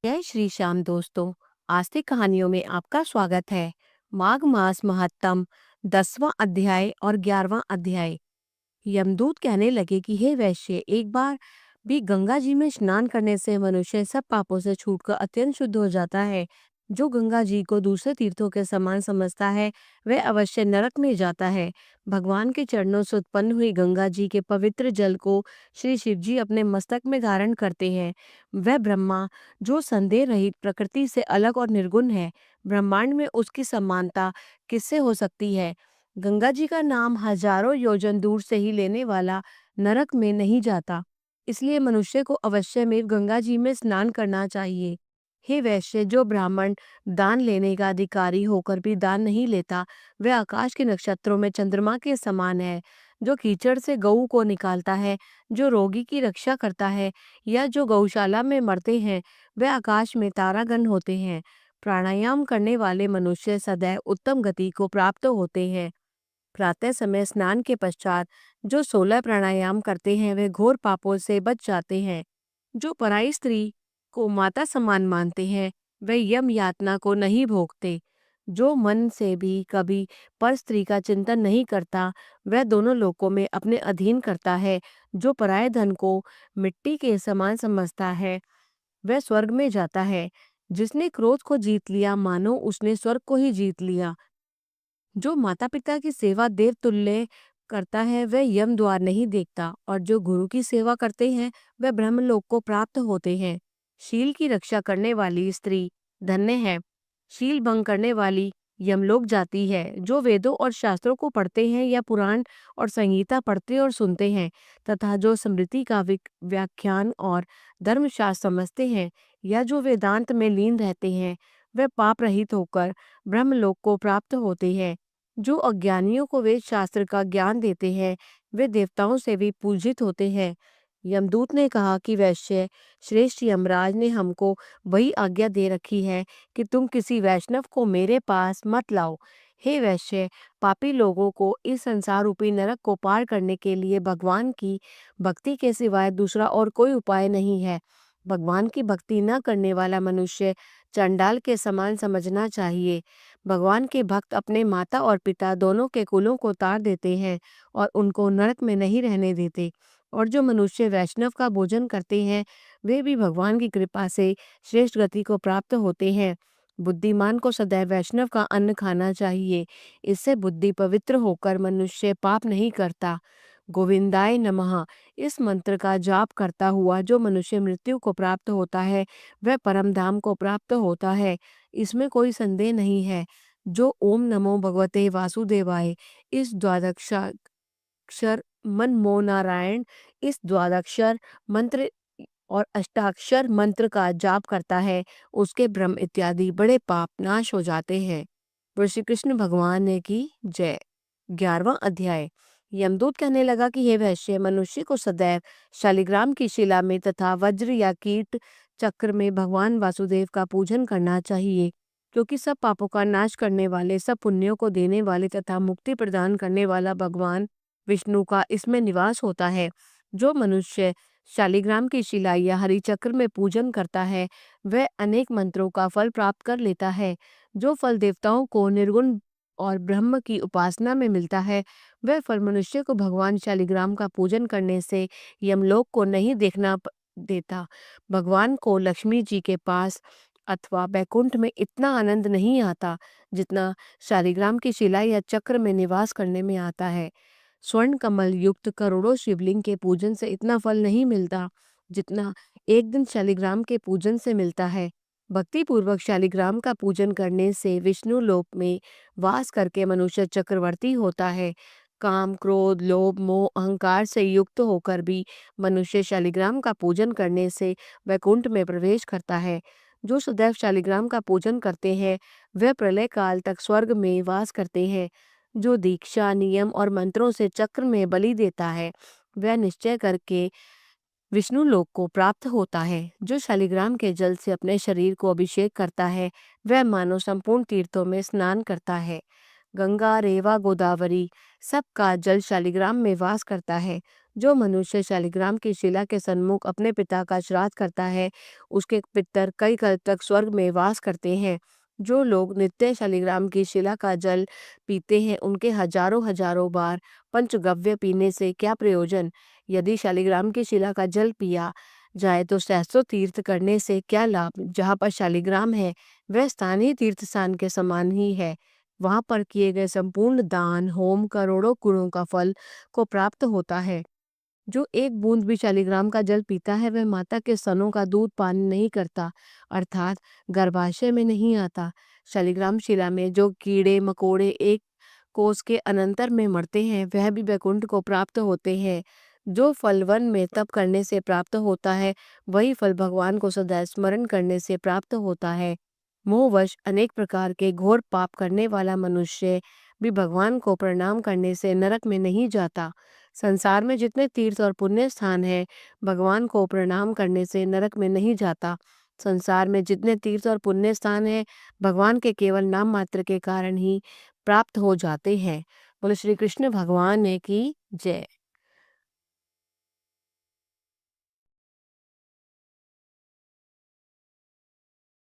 जय श्री श्याम दोस्तों। आस्तिक कहानियों में आपका स्वागत है। माघ मास महत्तम 10वां अध्याय और 11वां अध्याय। यमदूत कहने लगे कि हे वैश्य, एक बार भी गंगा जी में स्नान करने से मनुष्य सब पापों से छूटकर अत्यंत शुद्ध हो जाता है। जो गंगा जी को दूसरे तीर्थों के समान समझता है वह अवश्य नरक में जाता है। भगवान के चरणों से उत्पन्न हुई गंगा जी के पवित्र जल को श्री शिव जी अपने मस्तक में धारण करते हैं। वह ब्रह्मा जो संदेह रहित प्रकृति से अलग और निर्गुण है, ब्रह्मांड में उसकी समानता किससे हो सकती है। गंगा जी का नाम हजारों योजन दूर से ही लेने वाला नरक में नहीं जाता। इसलिए मनुष्य को अवश्य में गंगा जी में स्नान करना चाहिए। हे वैश्य, जो ब्राह्मण दान लेने का अधिकारी होकर भी दान नहीं लेता, वह आकाश के नक्षत्रों में चंद्रमा के समान है। जो कीचड़ से गऊ को निकालता है, जो रोगी की रक्षा करता है, या जो गौशाला में मरते हैं, वह आकाश में तारागण होते हैं। प्राणायाम करने वाले मनुष्य सदैव उत्तम गति को प्राप्त होते हैं। प्रातः समय स्नान के पश्चात जो 16 प्राणायाम करते हैं वे घोर पापों से बच जाते हैं। जो पराई स्त्री को माता समान मानते हैं वे यम यातना को नहीं भोगते। जो मन से भी कभी पर स्त्री का चिंतन नहीं करता वह दोनों लोकों में अपने अधीन करता है। जो पराये धन को मिट्टी के समान समझता है वह स्वर्ग में जाता है। जिसने क्रोध को जीत लिया मानो उसने स्वर्ग को ही जीत लिया। जो माता पिता की सेवा देव तुल्य करता है वह यम द्वार नहीं देखता, और जो गुरु की सेवा करते हैं वह ब्रह्मलोक को प्राप्त होते हैं। शील की रक्षा करने वाली स्त्री धन्य है। शील भंग करने वाली यमलोक जाती है। जो वेदों और शास्त्रों को पढ़ते हैं या पुराण और संगीता पढ़ते और सुनते हैं तथा जो स्मृति का व्याख्यान और धर्मशास्त्र समझते हैं या जो वेदांत में लीन रहते हैं वह पाप रहित होकर ब्रह्मलोक को प्राप्त होते हैं। जो अज्ञानियों को वेद शास्त्र का ज्ञान देते हैं वे देवताओं से भी पूजित होते हैं। यमदूत ने कहा कि वैश्य श्रेष्ठ यमराज ने हमको वही आज्ञा दे रखी है कि तुम किसी वैष्णव को मेरे पास मत लाओ। हे वैश्य, पापी लोगों को इस संसार रूपी नरक को पार करने के लिए भगवान की भक्ति के सिवाय दूसरा और कोई उपाय नहीं है। भगवान की भक्ति न करने वाला मनुष्य चंडाल के समान समझना चाहिए। भगवान के भक्त अपने माता और पिता दोनों के कुलों को तार देते हैं और उनको नरक में नहीं रहने देते। और जो मनुष्य वैष्णव का भोजन करते हैं वे भी भगवान की कृपा से श्रेष्ठ गति को प्राप्त होते हैं। बुद्धिमान को सदैव वैष्णव का अन्न खाना चाहिए। इससे बुद्धि पवित्र होकर मनुष्य पाप नहीं करता। गोविंदाय नमः इस मंत्र का जाप करता हुआ जो मनुष्य मृत्यु को प्राप्त होता है वह परम धाम को प्राप्त होता है। इसमें कोई संदेह नहीं है। जो ओम नमो भगवते वासुदेवाय इस द्वादक्षाक्षर मनमो नारायण इस द्वादक्षर मंत्र और अष्टाक्षर मंत्र का जाप करता है उसके ब्रह्म इत्यादि बड़े पाप नाश हो जाते हैं। बोल श्री कृष्ण भगवान ने की जय। 11वां अध्याय। यमदूत कहने लगा कि हे वैश्य, मनुष्य को सदैव शालिग्राम की शिला में तथा वज्र या कीट चक्र में भगवान वासुदेव का पूजन करना चाहिए, क्योंकि सब पापों का नाश करने वाले, सब पुण्यों को देने वाले तथा मुक्ति प्रदान करने वाला भगवान विष्णु का इसमें निवास होता है। जो मनुष्य शालिग्राम की शिला या हरि चक्र में पूजन करता है वह अनेक मंत्रों का फल प्राप्त कर लेता है। जो फल देवताओं को निर्गुण और ब्रह्म की उपासना में मिलता है वह फल मनुष्य को भगवान शालिग्राम का पूजन करने से यमलोक को नहीं देखना देता। भगवान को लक्ष्मी जी के पास अथवा बैकुंठ में इतना आनंद नहीं आता जितना शालिग्राम की शिला या चक्र में निवास करने में आता है। स्वर्ण कमल युक्त करोड़ों शिवलिंग के पूजन से इतना फल नहीं मिलता जितना एक दिन शालिग्राम के पूजन से मिलता है। भक्ति पूर्वक शालिग्राम का पूजन करने से विष्णु लोक में वास करके मनुष्य चक्रवर्ती होता है। काम, क्रोध, लोभ, मोह, अहंकार से युक्त होकर भी मनुष्य शालिग्राम का पूजन करने से वैकुंठ में प्रवेश करता है। जो सदैव शालिग्राम का पूजन करते हैं वह प्रलय काल तक स्वर्ग में वास करते हैं। जो दीक्षा, नियम और मंत्रों से चक्र में बलि देता है वह निश्चय करके विष्णु लोक को प्राप्त होता है। जो शालिग्राम के जल से अपने शरीर को अभिषेक करता है वह मानो संपूर्ण तीर्थों में स्नान करता है। गंगा, रेवा, गोदावरी सबका जल शालिग्राम में वास करता है। जो मनुष्य शालिग्राम की शिला के सन्मुख अपने पिता का श्राद्ध करता है, उसके पितर कई कल्प तक स्वर्ग में वास करते हैं। जो लोग नित्य शालिग्राम की शिला का जल पीते हैं, उनके हजारों हजारों बार पंचगव्य पीने से क्या प्रयोजन। यदि शालिग्राम की शिला का जल पिया जाए तो सहस्त्रों तीर्थ करने से क्या लाभ। जहाँ पर शालिग्राम है, वह स्थान ही तीर्थ स्थान के समान ही है। वहां पर किए गए संपूर्ण दान होम करोड़ों गुणों का फल को प्राप्त होता है। जो एक बूंद भी शालिग्राम का जल पीता है, वह माता के स्तनों का दूध पान नहीं करता, अर्थात गर्भाशय में नहीं आता। शालिग्राम शिला में जो कीड़े मकोड़े एक कोस के अनंतर में मरते हैं, वह भी वैकुंठ को प्राप्त होते हैं। जो फल वन में तप करने से प्राप्त होता है, वही फल भगवान को सदैव स्मरण करने से प्राप्त होता है। मोहवश अनेक प्रकार के घोर पाप करने वाला मनुष्य भी भगवान को प्रणाम करने से नरक में नहीं जाता। संसार में जितने तीर्थ और पुण्य स्थान हैं, भगवान को प्रणाम करने से नरक में नहीं जाता। संसार में जितने तीर्थ और पुण्य स्थान हैं, भगवान के केवल नाम मात्र के कारण ही प्राप्त हो जाते हैं। बोले श्री कृष्ण भगवान ने की जय।